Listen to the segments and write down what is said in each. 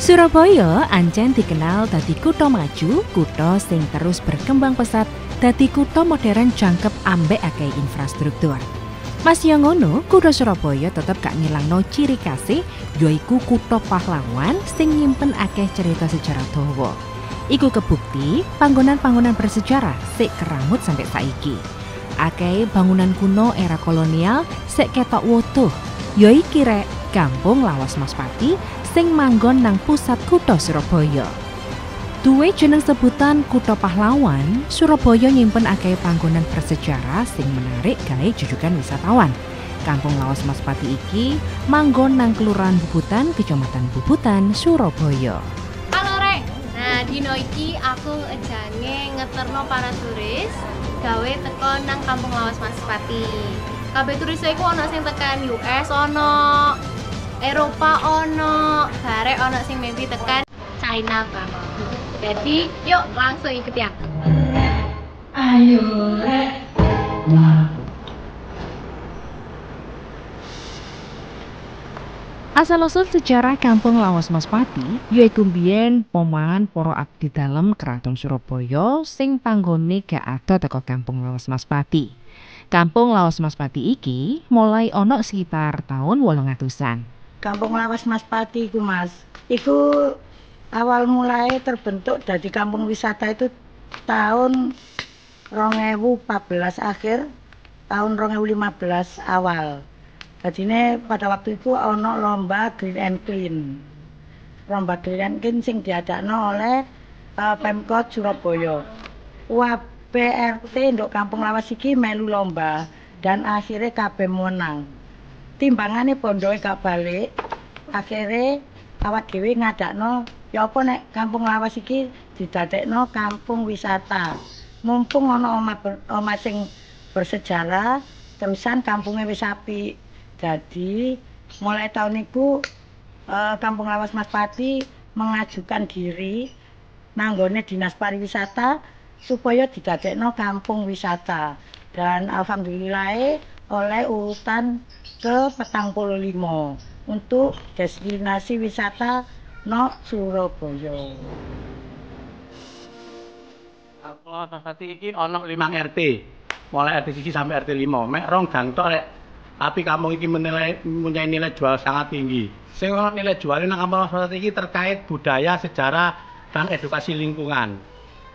Surabaya ancen dikenal dadi kutha maju, kutha sing terus berkembang pesat, dadi kutha modern jangkep ambek akeh infrastruktur. Mas yang ngono, kutha Surabaya tetep gak ngilangno ciri khase, yaiku kutha pahlawan sing nyimpen akeh cerita sejarah dawa. Iku kebukti panggonan-panggonan bersejarah sik keramut sampai saiki. Akeh bangunan kuno era kolonial sik ketok wutuh, yaiki rek Kampung Lawas Maspati sing manggon nang pusat kutha Surabaya. Duwe jeneng sebutan kutha pahlawan, Surabaya nyimpen akeh panggonan bersejarah sing menarik gawe jujugan wisatawan. Kampung Lawas Maspati iki manggon nang Kelurahan Bubutan, Kecamatan Bubutan, Surabaya. Halo Rek, nah dino iki aku ejane ngeterno para turis gawe teko nang Kampung Lawas Maspati. Kabeh turis iku ana sing tekan US, ana Eropa, ono barek ono sing maybe tekan China Bang. Jadi yuk langsung ikuti aku. Ayo rek. Asal-usul sejarah Kampung Lawas Maspati yaiku biyen pomahan para abdi dalem Kraton Surabaya sing panggone gak ada teko Kampung Lawas Maspati. Kampung Lawas Maspati iki mulai ono sekitar tahun 800-an. Kampung Lawas Maspati iku Mas. Iku awal mulai terbentuk dari kampung wisata itu tahun 2014 akhir, tahun 2015 awal. Jadi pada waktu itu ono lomba Green and Clean. Lomba Green and Clean sing diadakno oleh Pemkot Surabaya. UAPRT nduk Kampung Lawas iki melu lomba dan akhirnya kabeh menang. Timbangane pondoke gak balik, akhirnya awak dhewe ngadakno ya apa nek Kampung Lawas iki didadekno kampung wisata. Mumpung ana omah sing bersejarah, terusan kampungnya wis apik. Jadi mulai tahun itu Kampung Lawas Maspati mengajukan diri nanggone Dinas Pariwisata supaya didadekno kampung wisata. Dan alhamdulillah oleh urutan ke-45 untuk destinasi wisata no Surabaya. Kampung Lawas Maspati iki ana 5 RT. Mulai RT 1 sampai RT 5. Mek rong gang tok rek. Tapi kampung iki mempunyai nilai jual sangat tinggi. Sing ana nilai jual nang Kampung Lawas Maspati iki terkait budaya, sejarah, dan edukasi lingkungan.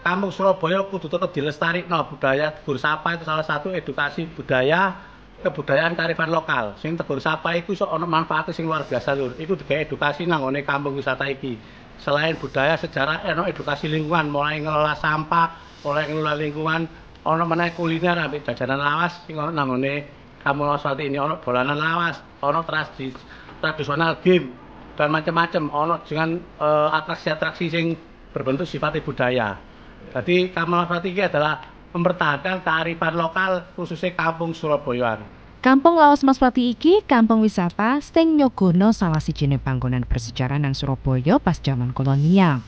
Kampung Surabaya kudu tetap dilestarikno, budaya tegur sapa itu salah satu edukasi budaya, kebudayaan kearifan lokal. Sing tegur sapa iku iso ana manfaate sing luar biasa lur. Iku digawe edukasi nang ngone kampung wisata iki. Selain budaya, sejarah, ana edukasi lingkungan, mulai ngelola sampah, mulai ngelola lingkungan, ana meneh kuliner ambek jajanan lawas sing ana nang ngone Kampung Lawas Maspati ini. Ana dolanan lawas, ana tradisional game dan macam-macam, ana dengan atraksi-atraksi sing berbentuk sifatnya budaya. Jadi Kampung Lawas Maspati ini adalah mempertahankan kearifan lokal khususnya kampung Surabaya. Kampung Lawas Maspati iki kampung wisata sing nyogono salah sijine panggonan bersejarah nang Surabaya pas zaman kolonial.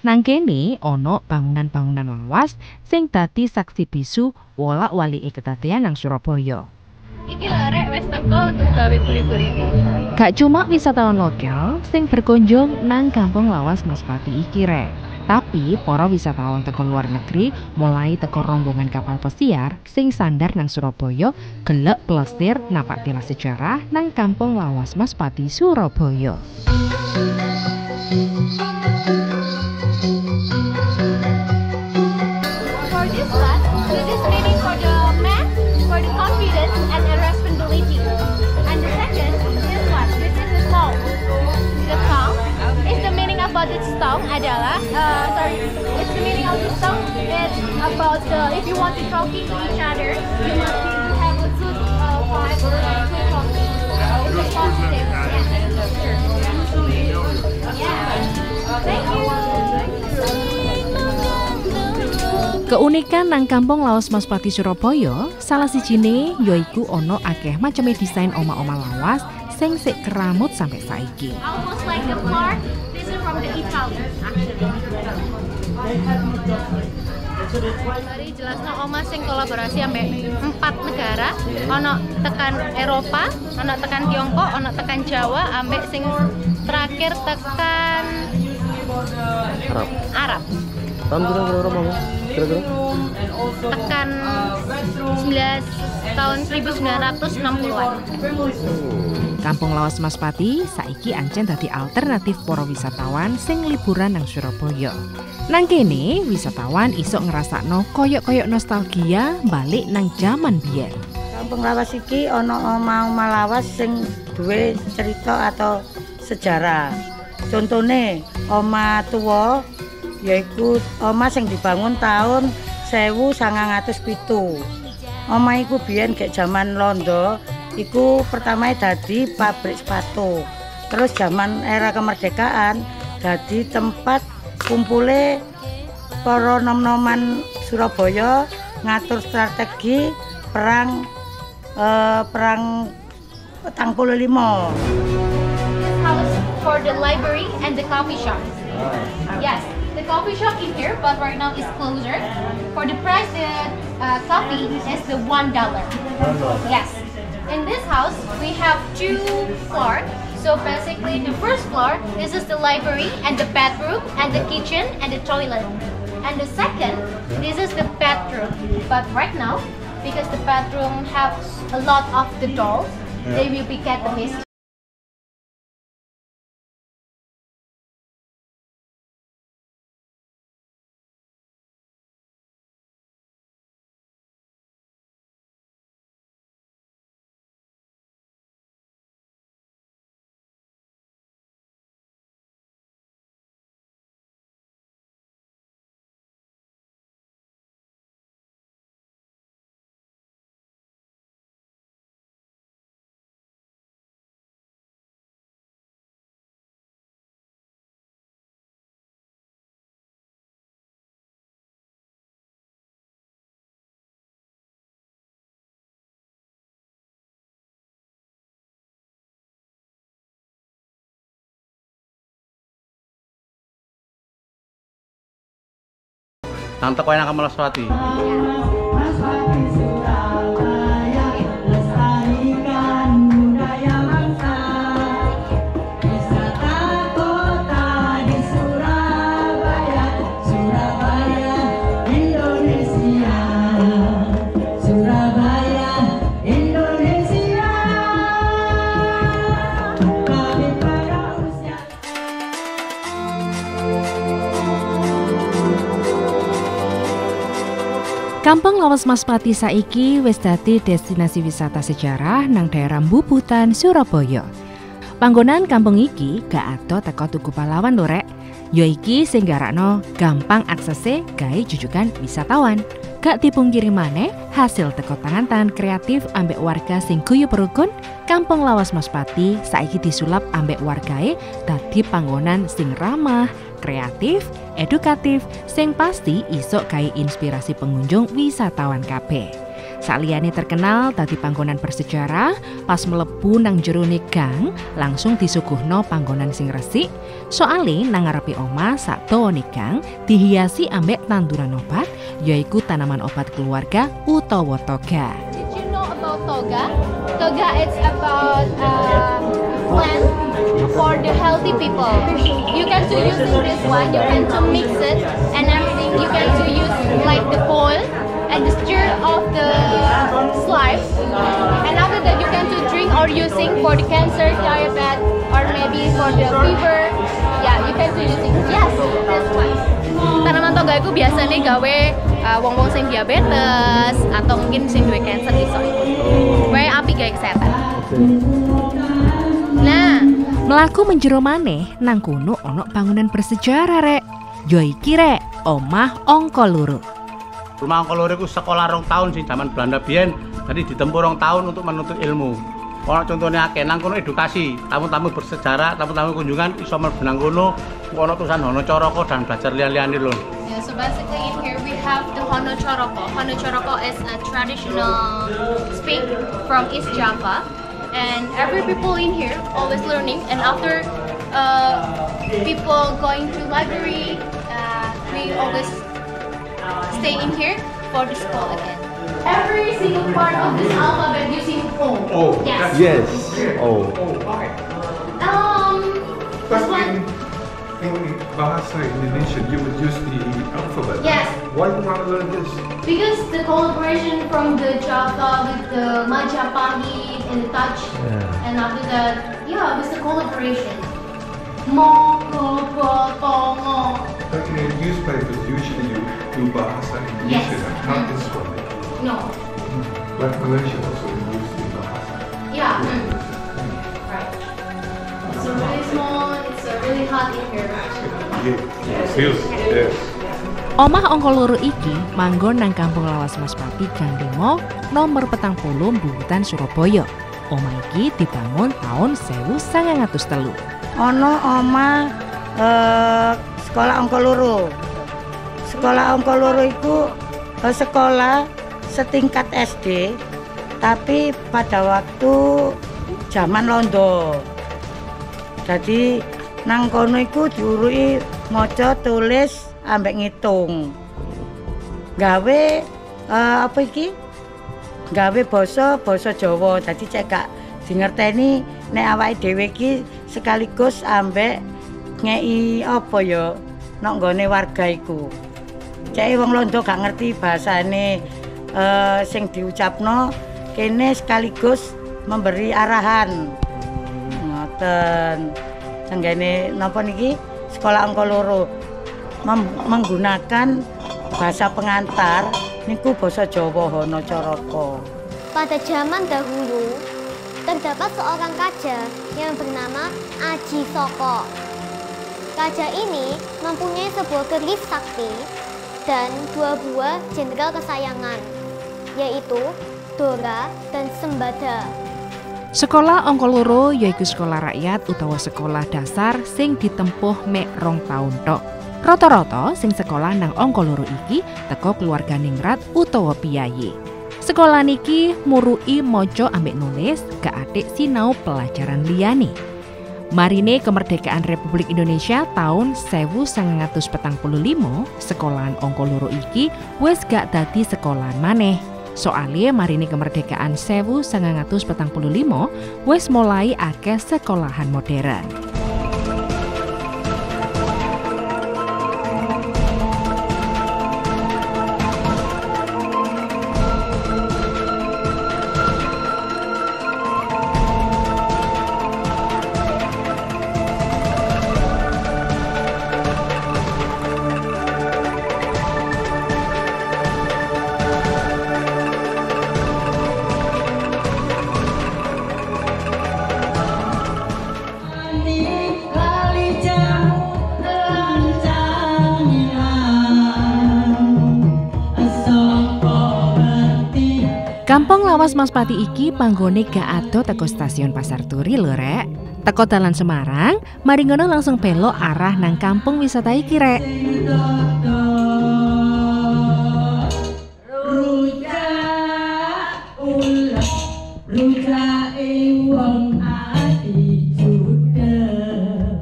Nang kene ana bangunan-bangunan lawas sing dadi saksi bisu wolak-walike kedadean nang Surabaya. Iki lho Rek wis teko gawe buri-buri iki. Gak cuma wisatawan lokal sing berkunjung nang Kampung Lawas Maspati iki rek. Tapi para wisatawan teko luar negeri mulai teko rombongan kapal pesiar sing sandar nang Surabaya gelek plesir napak tilas sejarah nang Kampung Lawas Maspati Surabaya. For this one, this is meaning for the math, for the confidence and the responsibility. And the second, this one, this is the song. The song is the meaning about this song adalah it's the meaning of this song is about if you want to talking to each other, you must have a good vibe or a good talking. It's a positive. Yeah. Thank you. Keunikan nang Kampung Lawas Maspati Surabaya salah sijine yaiku ana akeh maceme desain omah-omah lawas sing sik keramut sampai saiki. Almost like the car. This is from the Italy actually. Tadi jelasnya omah sing kolaborasi ambek 4 negara, ono tekan Eropa, ono tekan Tiongkok, ono tekan Jawa, ambek sing terakhir tekan Arab. Arab. Tahun kira-kira mau? Kira-kira? Tekan tahun 1960-an. Kampung Lawas Maspati saiki ancen dadi alternatif para wisatawan sing liburan nang Surabaya. Nang kene wisatawan iso ngrasakno koyok-koyok nostalgia balik nang jaman biyen. Kampung Lawas iki ana omah-omah lawas sing duwe cerita atau sejarah. Contone omah tuwa yaiku omah sing dibangun tahun 1907. Omah iku biyen gek jaman Londo iku pertama dadi pabrik sepatu. Terus zaman era kemerdekaan dadi tempat kumpule para nom-noman Surabaya ngatur strategi perang 45. House for the library and the coffee shop. Yes, the coffee shop in here, but right now is closer. For the price, the coffee is the $1. Yes. In this house, we have 2 floors. So basically, the first floor, this is the library and the bathroom and the kitchen and the toilet. And the second, this is the bathroom. But right now, because the bathroom has a lot of the dolls, they will be get the mist. Nang teko nang Kampung Laswati. Kampung Lawas Maspati saiki wis dadi destinasi wisata sejarah nang daerah Bubutan, Surabaya. Panggonan kampung iki gak ado teko Tugu Pahlawan lho rek. Ya iki sing garakno gampang aksese gawe jujukan wisatawan. Gak dipungkiri maneh hasil teko tangan kreatif ambek warga sing guyub rukun, Kampung Lawas Maspati saiki disulap ambek wargae dadi panggonan sing ramah, kreatif, edukatif, sing pasti iso gawe inspirasi pengunjung wisatawan kabeh. Saliyane terkenal dadi panggonan bersejarah, pas mlebu nang jerone gang langsung disuguhno panggonan sing resik. Soale nang ngarepe omah sak dawane gang dihiasi ambek tanduran obat, yaiku tanaman obat keluarga utawa toga. Did you know about toga? Toga it's about plant for the healthy people. You can to use this one, you can to mix it and everything. You can to use like the boil and the stir of the slice. And after that you can to drink or using for the cancer, diabetes, or maybe for the fever. Yeah, you can to using. Yes, this one. Tanaman toga itu biasanya gawe wong-wong sing diabetes atau mungkin sing duwe cancer iso. Wae apik gawe kesehatan. Nah, mlaku menjero maneh nang kono ana bangunan bersejarah rek. Ya iki rek, omah angka loro. Rumah angka loro iku sekolah 2 tahun sing zaman Belanda biyen, jadi ditempuh 2 tahun untuk menuntut ilmu. Ono contohnya akeh nang kono edukasi, tamu-tamu bersejarah, tamu-tamu kunjungan iso mlebu nang kono, ono tulisan Hono Coroko dan belajar lian-liane lho. yeah, so basically in here we have the Hono Coroko. Hono Coroko is a traditional speak from East Java, and every people in here always learning. And after people going to library, we always stay in here for the school again. Every single part of this alphabet using O. Oh, yes. Yes. Oh. This one. in Bahasa Indonesia, you would use the alphabet. Yes. Why do you want to learn this? Because the collaboration from the Java with the Majapahit and the Dutch, and after that, yeah, with the collaboration. Mo, ko, po, to, mo. But in newspapers, usually you do Bahasa Indonesia, Yes. not this one. No. But Malaysia also use the Bahasa. Yeah. Right. It's really small. It's really hot in here. Yes. Yes. Omah angka loro iki manggon nang Kampung Lawas Mas Pati Gang 5 nomor 40 Bubutan Surabaya. Omah iki dibangun tahun 1903. Ono omah sekolah angka loro. Sekolah angka loro iku sekolah setingkat SD, tapi pada waktu zaman Londo. Jadi nang kono iku diuruki maca tulis ambek ngitung. Gawe apa iki? Gawe basa Jawa. Dadi cek gak dingerteni nek awake dhewe iki sekaligus ambek ngei apa ya nek nggone warga iku. Cek wong Londo gak ngerti bahasane sing diucapno kene sekaligus memberi arahan. Ngoten. Tenggene napa niki sekolah angka loro menggunakan bahasa pengantar niku basa Jawa Hana Caraka. Pada zaman dahulu terdapat seorang raja yang bernama Aji Soko. Raja ini mempunyai sebuah keris sakti dan dua buah jenderal kesayangan, yaitu Dora dan Sembada. Sekolah angka loro yaiku sekolah rakyat utawa sekolah dasar sing ditempuh mek 2 taun tok. Rata-rata sing sekolah nang angka loro iki teko keluarga ningrat utawa piyayi. Sekolah niki murui maca ambek nulis, gak atik sinau pelajaran liyane. Marine kemerdekaan Republik Indonesia tahun 1945, sekolahan angka loro iki wis gak dadi sekolahan maneh. Soale marine kemerdekaan 1945 wis mulai akeh sekolahan modern. Kampung Lawas Mas Pati iki panggone gak ado teko stasiun Pasar Turi lho rek. Teko dalan Semarang, mari ngono langsung belok arah nang kampung wisata iki rek.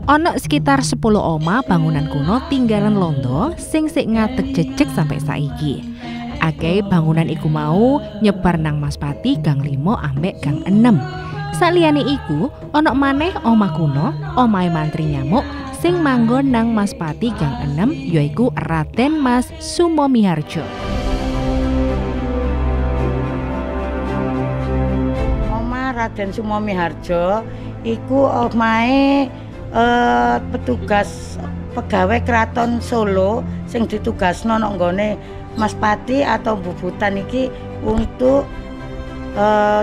Ono sekitar 10 omah bangunan kuno tinggalan Londo sing sik ngadeg jejeg sampai saiki. Akeh bangunan iku mau nyebar nang Mas Pati Gang 5 ambek Gang 6. Saliyane iku ana maneh omah kuno, omahe mantri nyamuk sing manggon nang Mas Pati Gang 6 yaiku Raden Mas Sumomiharjo. Omah Raden Sumomiharjo iku omahe petugas pegawai Keraton Solo sing ditugasno nang nggone Mas Pati atau Bubutan iki untuk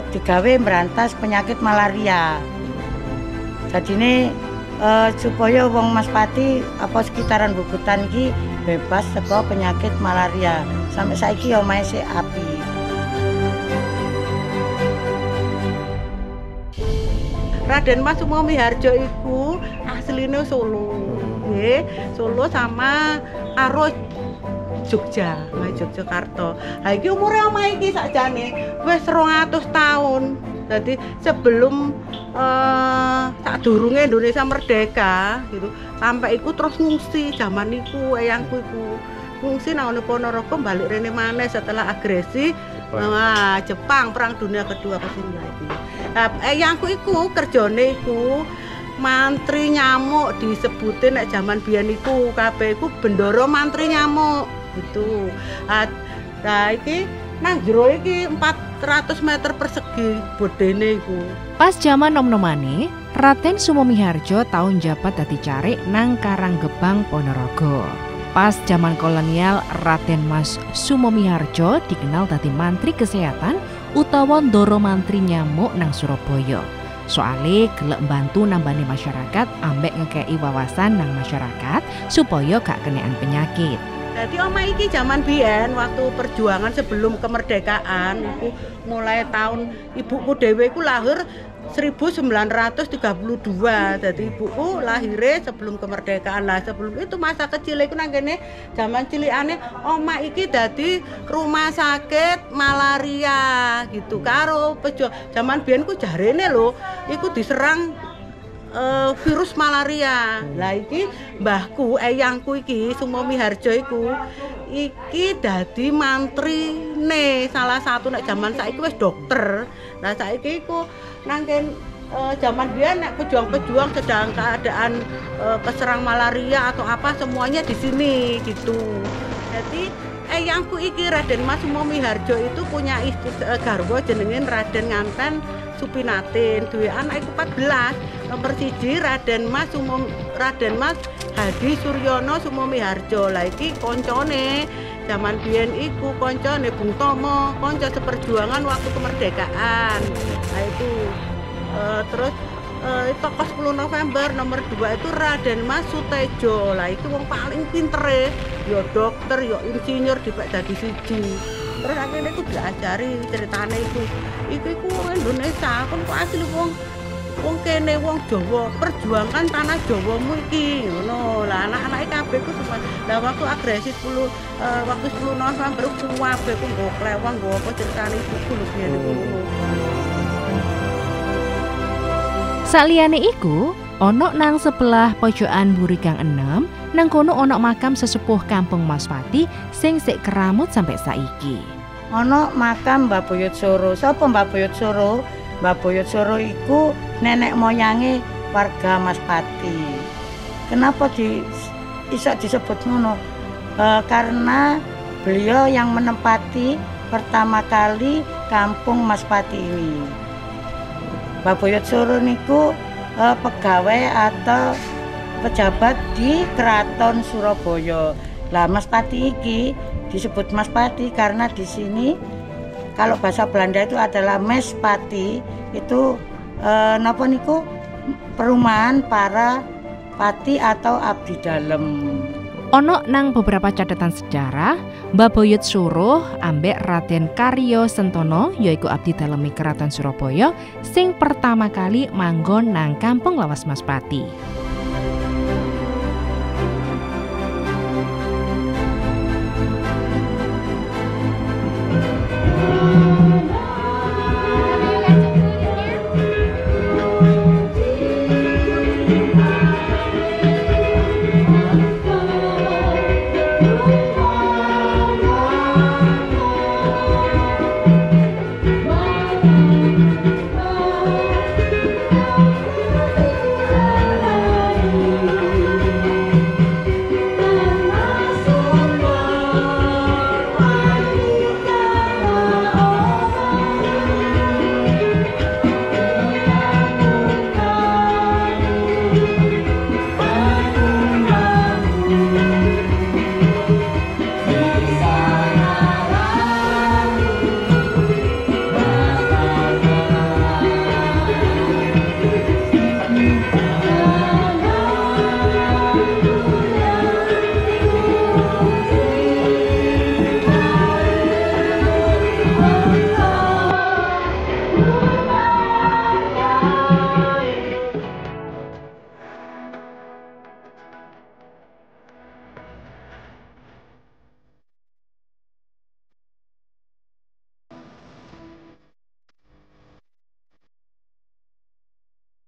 digawe merantas penyakit malaria. Jadine supaya wong Mas Pati apa sekitaran Bubutan iki bebas saka penyakit malaria. Sampai saiki ya omahe sik api. Raden Mas Sumomiharjo iku asline Solo. Nggih, Solo sama karo Jogja, Yogyakarta. Lah iki umure omah iki sakjane wis 200 tahun. Dadi sebelum sadurunge Indonesia merdeka gitu. Sampai iku terus ngungsi zaman iku eyangku iku. Ngungsi nang Ponorogo balik rene maneh setelah agresi Jepang Perang Dunia Kedua ke sini iki. Nah, eyangku iku kerjane iku mantri nyamuk disebutin nek jaman biyen iku kabeh iku bendoro mantri nyamuk gitu. Nah iki nang jero iki 400 meter persegi bodene iku. Pas jaman nom-nomane, Raden Sumomiharjo tau njabat dadi carik nang Karanggebang Ponorogo. Pas zaman kolonial, Raden Mas Sumomiharjo dikenal dadi Mantri Kesehatan utawa Ndoro Mantri Nyamuk nang Surabaya. Soale gelek bantu nambani masyarakat ambek ngekei wawasan nang masyarakat supaya gak kenean penyakit. Jadi oma iki zaman biyen waktu perjuangan sebelum kemerdekaan iku mulai tahun ibuku dhewe iku lahir 1932. Jadi ibuku lahirnya sebelum kemerdekaan. Lah sebelum itu masa kecil iku nang kene zaman cilikane oma iki dadi rumah sakit malaria gitu karo zaman biyen ku jarene lho iku diserang virus malaria. Lah iki mbahku, eyangku iki Sumomiharjo iku iki dadi mantrine salah satu nek jaman saiki wis dokter. Lah saiki iku nangken zaman biyen nek pejuang-pejuang sedang keadaan keserang malaria atau apa semuanya di sini gitu. Jadi eyangku iki Raden Mas Sumomiharjo itu punya istri garwa jenenge Raden Nganten Supinatin, duwe anak iku 14. Nomor 1 Raden Mas Hadi Suryono Sumomiharjo. Lah iki koncone zaman biyen iku koncone Bung Tomo, kanca seperjuangan waktu kemerdekaan. Nah itu terus tokoh 10 November nomor 2 itu Raden Mas Sutejo. Lah iki wong paling pintere, ya dokter, ya insinyur dipek dadi siji. Terus akhirnya aku diajari ceritane iku wong Indonesia, kon kok asli wong kene wong Jawa, perjuangkan tanah Jawamu iki ngono. Lah anak-anake kabeh ku semua. Lah waktu agresi 10 November kabeh ku nggo klewang nggo apa ceritane iku lho biyen iku. Saliyane iku, ana nang sebelah pojokan Buri Gang 6, nang kono ana makam sesepuh Kampung Maspati sing sik keramut sampai saiki. Ana makam Mbah Boyot Soro. Sapa Mbah Boyot Soro? Mbah Boyot Soro iku nenek moyange warga Maspati. Kenapa iso disebut ngono? Karena beliau yang menempati pertama kali Kampung Maspati ini. Mbah Boyot Soro niku pegawai atau pejabat di Keraton Surabaya. Lah Maspati iki disebut Maspati karena di sini kalau bahasa Belanda itu adalah Mespati, itu napa niku perumahan para pati atau abdi dalem. Ono nang beberapa catatan sejarah, Mbah Boyot Soro ambek Raden Karyo Sentono yaiku abdi dalem Keraton Surabaya sing pertama kali manggon nang Kampung Lawas Maspati.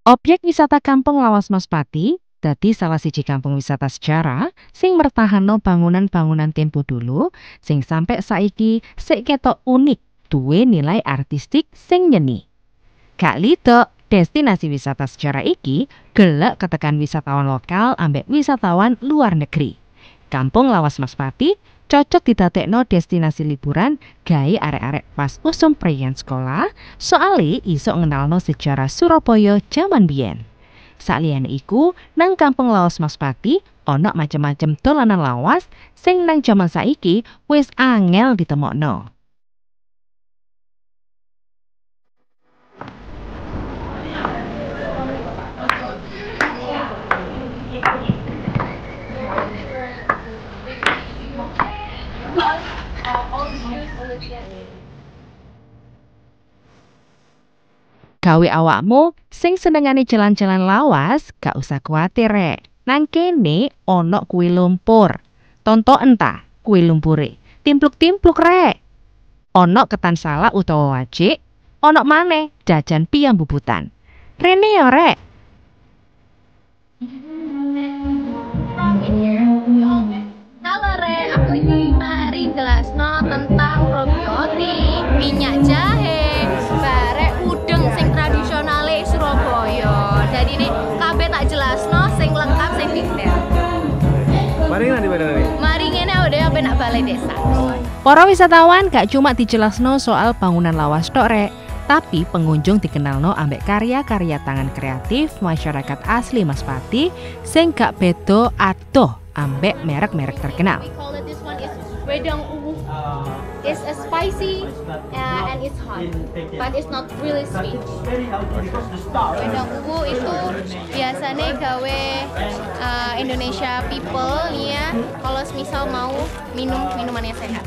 Objek wisata Kampung Lawas Maspati dadi salah siji kampung wisata sejarah sing mertahanno bangunan-bangunan tempo dulu sing sampai saiki sik ketok unik, duwe nilai artistik sing nyeni. Gak lido Destinasi wisata sejarah iki gelek ketekan wisatawan lokal ambek wisatawan luar negeri. Kampung Lawas Mas Pati cocok didadekno destinasi liburan gawe arek-arek pas usum preyan sekolah, soale iso ngenalno sejarah Surabaya jaman biyen. Saliyane iku, nang Kampung Lawas Mas Pati ana macem-macem dolanan lawas sing nang jaman saiki wis angel ditemokno. Gawe awakmu sing senengane jalan-jalan lawas, gak usah kuwatir rek. Nang kene ana kuil lumpur. Tonto entah kuil lumpure. Timpluk-timpluk rek. Ana ketan salak utawa wajik, ana maneh jajan piyang bubutan. Rene ya rek. Halo Re, aku ini mari jelasno tentang probiotik, minyak jahe, barek udeng sing tradisionale Surabaya. Jadi ini kabeh tak jelasno sing lengkap sing detail. Mari nanti pada nanti. Mari ngene udah sampe nak balai desa. Para wisatawan gak cuma dijelasno soal bangunan lawas tok rek, tapi pengunjung dikenalno ambek karya-karya tangan kreatif masyarakat asli Mas Pati sing gak beda adoh ambek merek-merek terkenal. We call it, this one is wedang uwu. It's a spicy and it's hot, but it's not really sweet. Wedang uwu itu biasanya gawe Indonesia people nih ya, kalau misal mau minum minumannya sehat.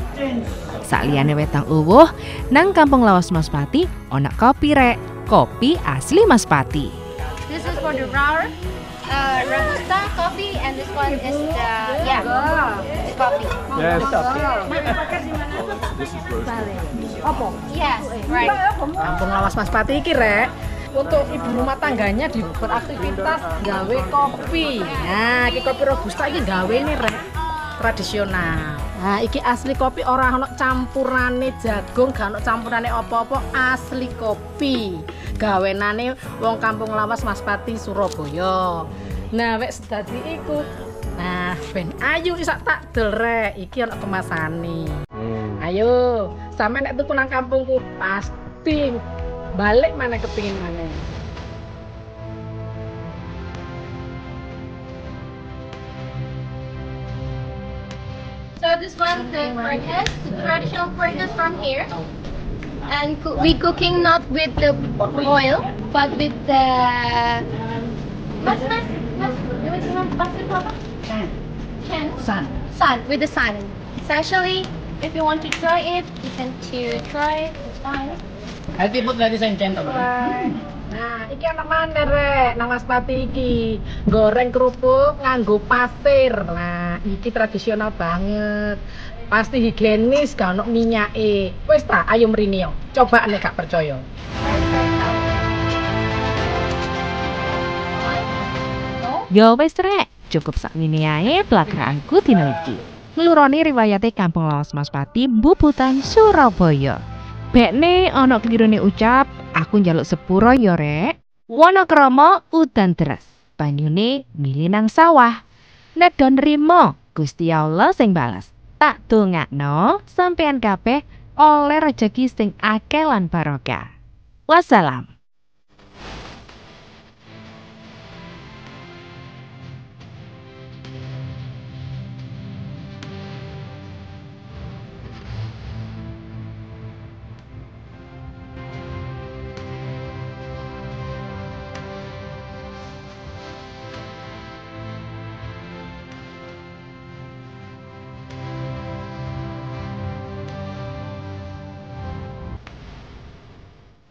Saliyane wedang uwuh, nang Kampung Lawas Mas Pati ana kopi rek, kopi asli Mas Pati. This is for the raw Robusta coffee, and this one is the the coffee. Yes. Yes, right. Kampung Lawas Mas Pati iki rek untuk ibu rumah tangganya di beraktivitas gawe kopi. Nah, iki kopi robusta iki gawe nih rek tradisional. Nah, iki asli kopi ora ono campurane jagung, gak ono campurane apa-apa, asli kopi. Gawenane wong Kampung Lawas Mas Pati Surabaya. Nah, wis dadi iku. Nah, ben ayu isak tak del rek, iki ono kemasane. Ayo, sampe nek tuku nang kampungku pasti balik mana kepingin mana. So this one the furnace, the traditional furnace from here, and we cooking not with the oil, but with the sun with the sun. It's actually, if you want to try it, you can try it. It's fine. Healthy food ladies and gentlemen. Nah, iki ana maneh rek, nang Mas Pati iki. Goreng kerupuk nganggo pasir. Nah, iki tradisional banget. Pasti higienis, gak ono minyake. Wis ta, ayo mrene yo. Coba nek gak percaya. Yo wis rek, cukup sakmene ae plagraanku dina iki. Ngluroni riwayate Kampung Lawas Mas Pati Bubutan Surabaya. Bekne ana klirune ucap, aku njaluk sepuro yo rek. Wonokrama udan deres, banyune mili nang sawah. Nek do nrimo, Gusti Allah sing bales. Tak dongakno sampean kabeh oleh rejeki sing akeh lan barokah. Wassalam.